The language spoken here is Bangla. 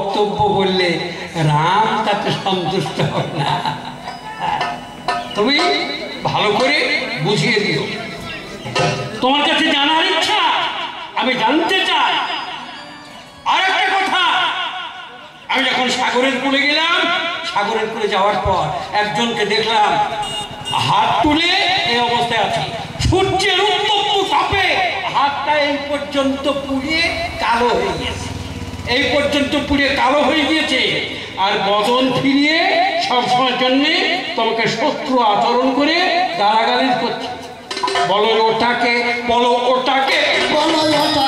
বক্তব্য বললে রাম তাতে সন্তুষ্ট হবে না। তুমি ভালো করে বুঝিয়ে দিও। তোমার কাছে জানার ইচ্ছা, আমি জানতে চাই। আর একটা কথা, আমি যখন সাগরের কূলে গেলাম, সাগরের কূলে যাওয়ার পর একজনকে দেখলাম হাত তুলে এই অবস্থায় আছে, সূর্যের উত্তপ্ত তাপে হাতটা এই পর্যন্ত পুড়িয়ে কালো হয়ে গিয়েছে, এই পর্যন্ত পুড়িয়ে কালো হয়ে গিয়েছে। আর বদন ফিরিয়ে সবসময়ের জন্যে তোমাকে শত্রু আচরণ করে গালাগালি করছে। বলো ওটাকে, বলো ওটাকে, বলো ওটা